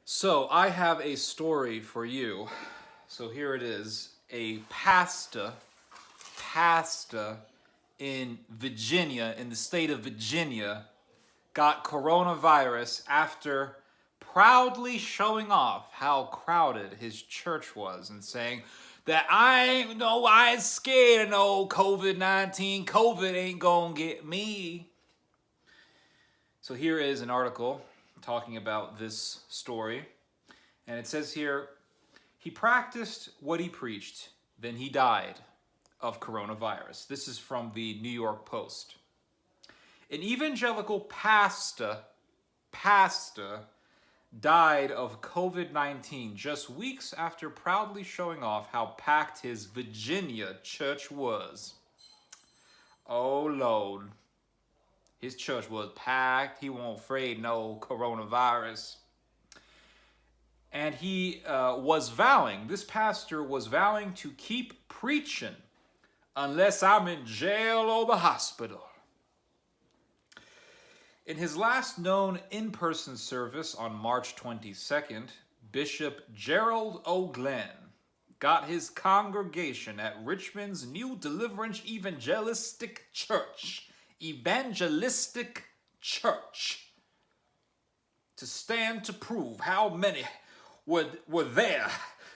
So I have a story for you. So here it is. A pastor in Virginia, in the state of Virginia, got coronavirus after proudly showing off how crowded his church was and saying that I ain't scared of no COVID-19. COVID ain't gonna get me. So here is an article talking about this story. And it says here, he practiced what he preached, then he died of coronavirus. This is from the New York Post. An evangelical pastor died of COVID-19 just weeks after proudly showing off how packed his Virginia church was. Oh, Lord. His church was packed. He wasn't afraid no coronavirus. And he this pastor was vowing to keep preaching unless I'm in jail or the hospital. In his last known in-person service on March 22nd, Bishop Gerald O. Glenn got his congregation at Richmond's New Deliverance Evangelistic Church to stand to prove how many were there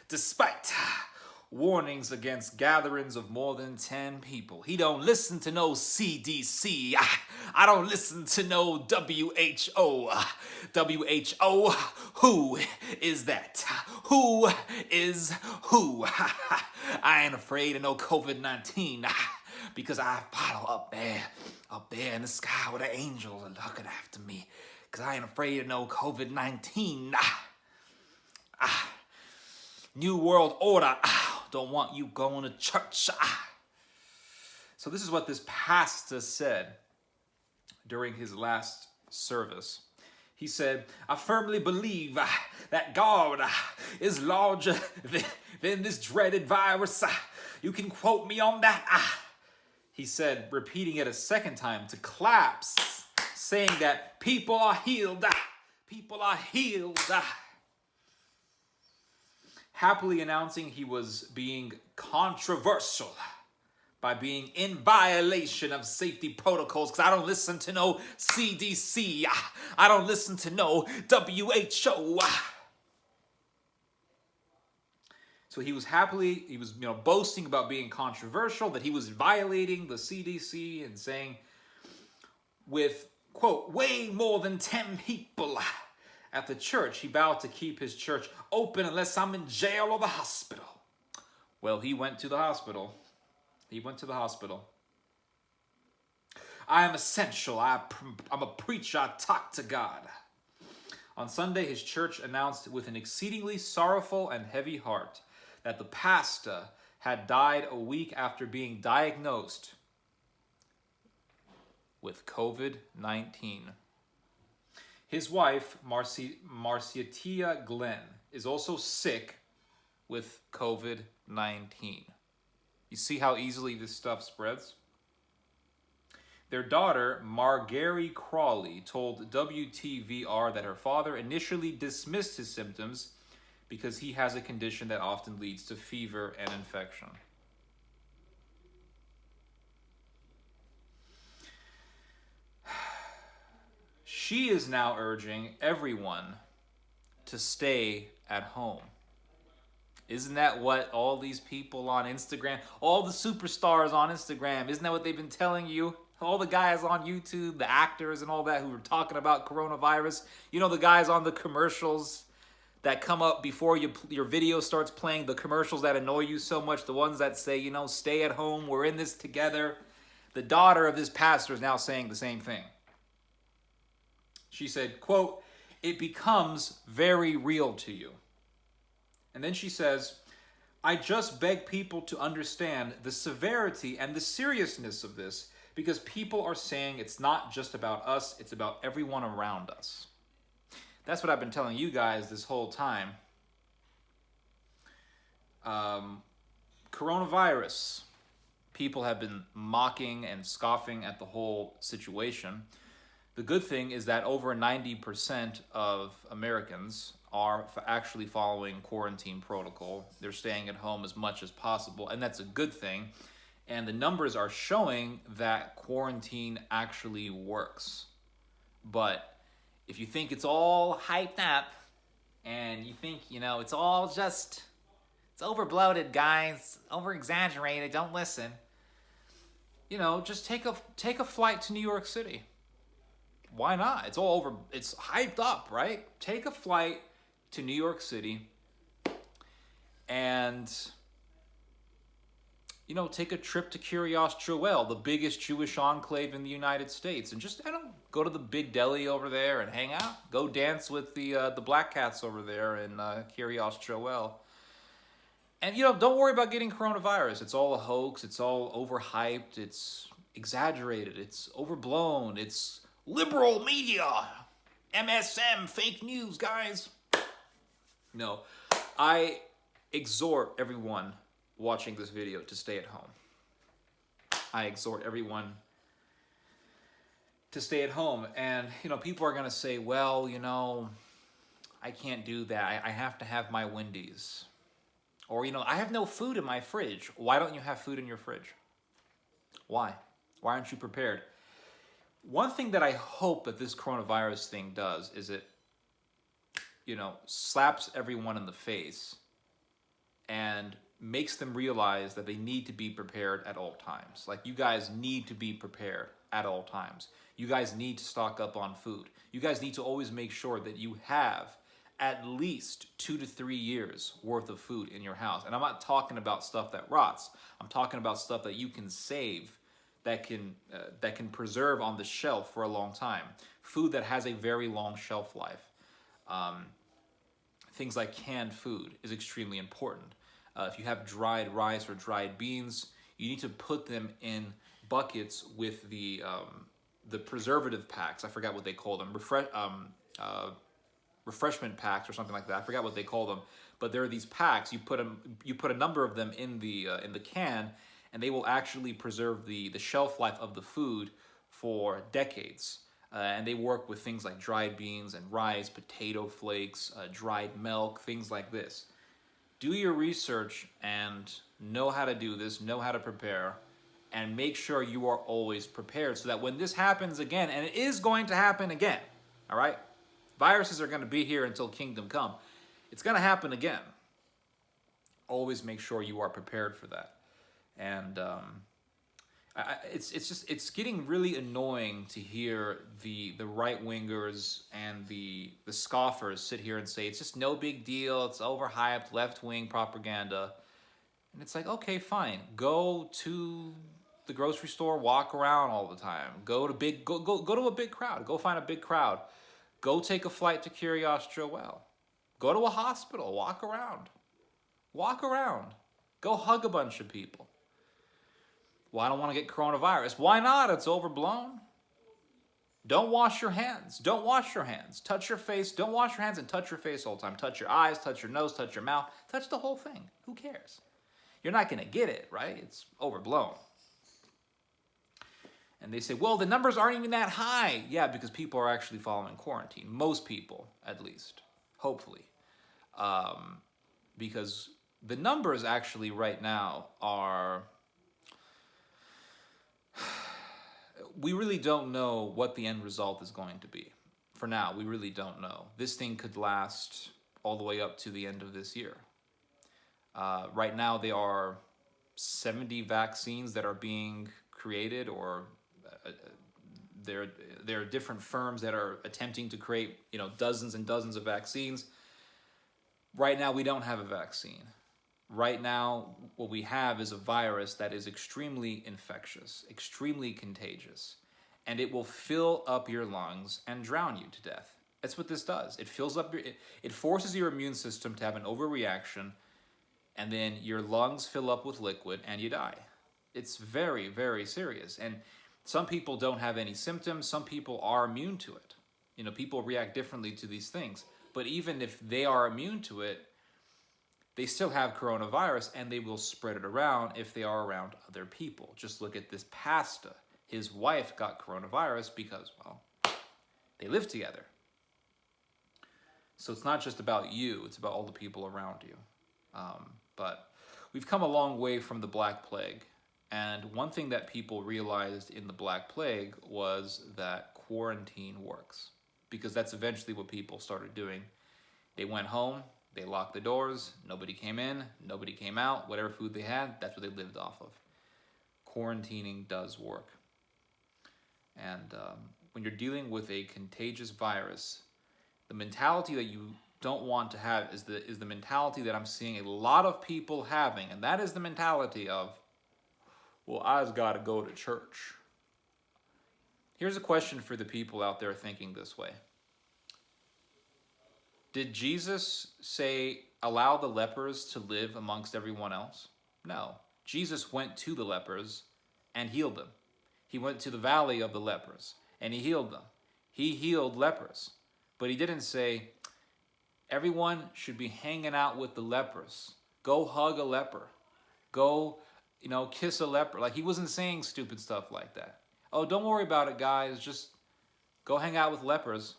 despite warnings against gatherings of more than 10 people. He don't listen to no CDC. I don't listen to no WHO. WHO, who is that? Who is who? I ain't afraid of no COVID-19 because I follow up there in the sky where the angels are looking after me. Because I ain't afraid of no COVID-19. New World Order. Don't want you going to church. So this is what this pastor said during his last service. He said, I firmly believe that God is larger than this dreaded virus. You can quote me on that. He said, repeating it a second time to claps, saying that people are healed. People are healed. Happily announcing he was being controversial by being in violation of safety protocols, because I don't listen to no CDC. I don't listen to no WHO. So he was boasting about being controversial, that he was violating the CDC and saying with, quote, way more than 10 people at the church, he vowed to keep his church open unless I'm in jail or the hospital. Well, he went to the hospital. I am essential. I'm a preacher. I talk to God. On Sunday, his church announced with an exceedingly sorrowful and heavy heart that the pastor had died a week after being diagnosed with COVID-19. His wife, Marciatia Glenn, is also sick with COVID-19. You see how easily this stuff spreads? Their daughter, Margery Crawley, told WTVR that her father initially dismissed his symptoms because he has a condition that often leads to fever and infection. She is now urging everyone to stay at home. Isn't that what all these people on Instagram, all the superstars on Instagram, isn't that what they've been telling you? All the guys on YouTube, the actors and all that who are talking about coronavirus. You know, the guys on the commercials that come up before your video starts playing, the commercials that annoy you so much, the ones that say, stay at home, we're in this together. The daughter of this pastor is now saying the same thing. She said, quote, it becomes very real to you. And then she says, I just beg people to understand the severity and the seriousness of this, because people are saying it's not just about us, it's about everyone around us. That's what I've been telling you guys this whole time. Coronavirus. People have been mocking and scoffing at the whole situation. The good thing is that over 90% of Americans are actually following quarantine protocol. They're staying at home as much as possible, and that's a good thing. And the numbers are showing that quarantine actually works. But if you think it's all hyped up and you think, it's all just, it's over bloated, guys, over exaggerated, don't listen. Just take a flight to New York City. Why not? It's all over. It's hyped up, right? Take a flight to New York City and, take a trip to Kiryas Joel, the biggest Jewish enclave in the United States, and just, go to the big deli over there and hang out. Go dance with the black cats over there in Kiryas Joel. And, don't worry about getting coronavirus. It's all a hoax. It's all overhyped. It's exaggerated. It's overblown. It's liberal media. MSM, fake news, guys. No, I exhort everyone watching this video to stay at home. I exhort everyone to stay at home. And, people are going to say, well, I can't do that. I have to have my Wendy's. Or, I have no food in my fridge. Why don't you have food in your fridge? Why? Why aren't you prepared? One thing that I hope that this coronavirus thing does is it, slaps everyone in the face and makes them realize that they need to be prepared at all times. Like, you guys need to be prepared at all times. You guys need to stock up on food. You guys need to always make sure that you have at least 2 to 3 years worth of food in your house. And I'm not talking about stuff that rots. I'm talking about stuff that you can save, that can preserve on the shelf for a long time. Food that has a very long shelf life. Things like canned food is extremely important. If you have dried rice or dried beans, you need to put them in buckets with the preservative packs. I forgot what they call them. Refreshment packs or something like that. I forgot what they call them, but there are these packs. You put a number of them in the can, and they will actually preserve the shelf life of the food for decades. And they work with things like dried beans and rice, potato flakes, dried milk, things like this. Do your research and know how to do this, know how to prepare, and make sure you are always prepared so that when this happens again, and it is going to happen again, all right? Viruses are going to be here until kingdom come. It's going to happen again. Always make sure you are prepared for that. And it's getting really annoying to hear the right-wingers and the scoffers sit here and say it's just no big deal, it's overhyped, left-wing propaganda. And it's like, okay, fine. Go to the grocery store, walk around all the time. Go to a big crowd. Go find a big crowd. Go take a flight to Kiryas Joel. Go to a hospital. Walk around. Walk around. Go hug a bunch of people. Well, I don't want to get coronavirus. Why not? It's overblown. Don't wash your hands. Don't wash your hands. Touch your face. Don't wash your hands and touch your face all the time. Touch your eyes, touch your nose, touch your mouth. Touch the whole thing. Who cares? You're not going to get it, right? It's overblown. And they say, well, the numbers aren't even that high. Yeah, because people are actually following quarantine. Most people, at least. Hopefully. Because the numbers actually right now are... We really don't know what the end result is going to be. For now, we really don't know. This thing could last all the way up to the end of this year. Right now, there are 70 vaccines that are being created, or there are different firms that are attempting to create, dozens and dozens of vaccines. Right now, we don't have a vaccine. Right now, what we have is a virus that is extremely infectious, extremely contagious, and it will fill up your lungs and drown you to death. That's what this does. It fills up it forces your immune system to have an overreaction, and then your lungs fill up with liquid and you die. It's very, very serious. And some people don't have any symptoms. Some people are immune to it. People react differently to these things. But even if they are immune to it, they still have coronavirus, and they will spread it around if they are around other people. Just look at this pastor. His wife got coronavirus because, well, they live together. So it's not just about you, it's about all the people around you. But we've come a long way from the Black Plague. And one thing that people realized in the Black Plague was that quarantine works. Because that's eventually what people started doing. They went home, they locked the doors, nobody came in, nobody came out, whatever food they had, that's what they lived off of. Quarantining does work. And when you're dealing with a contagious virus, the mentality that you don't want to have is the mentality that I'm seeing a lot of people having, and that is the mentality of, well, I've got to go to church. Here's a question for the people out there thinking this way. Did Jesus say, allow the lepers to live amongst everyone else? No. Jesus went to the lepers and healed them. He went to the valley of the lepers and he healed them. He healed lepers. But he didn't say, everyone should be hanging out with the lepers. Go hug a leper. Go, kiss a leper. Like, he wasn't saying stupid stuff like that. Oh, don't worry about it, guys. Just go hang out with lepers.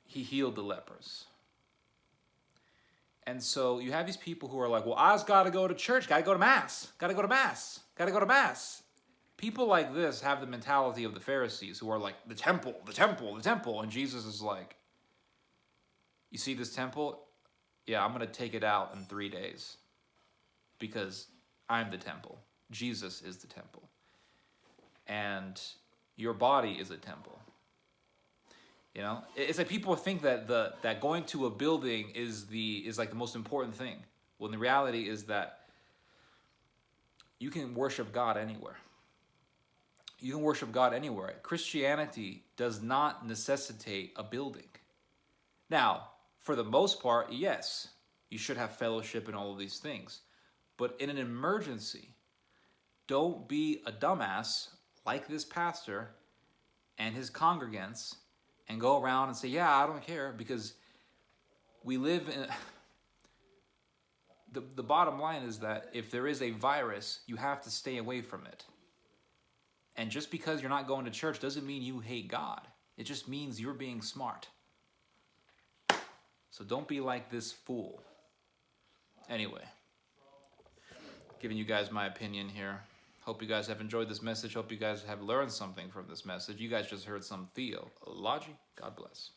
He healed the lepers. And so you have these people who are like, well, I just got to go to church, got to go to mass, got to go to mass, got to go to mass. People like this have the mentality of the Pharisees who are like, the temple, the temple, the temple. And Jesus is like, you see this temple? Yeah, I'm going to take it out in 3 days because I'm the temple. Jesus is the temple. And your body is a temple. It's like people think that that going to a building is like the most important thing. When the reality is that you can worship God anywhere. You can worship God anywhere. Christianity does not necessitate a building. Now, for the most part, yes, you should have fellowship and all of these things. But in an emergency, don't be a dumbass like this pastor and his congregants and go around and say, yeah, I don't care, because we live in... The bottom line is that if there is a virus, you have to stay away from it. And just because you're not going to church doesn't mean you hate God. It just means you're being smart. So don't be like this fool. Anyway, giving you guys my opinion here. Hope you guys have enjoyed this message. Hope you guys have learned something from this message. You guys just heard some theology. God bless.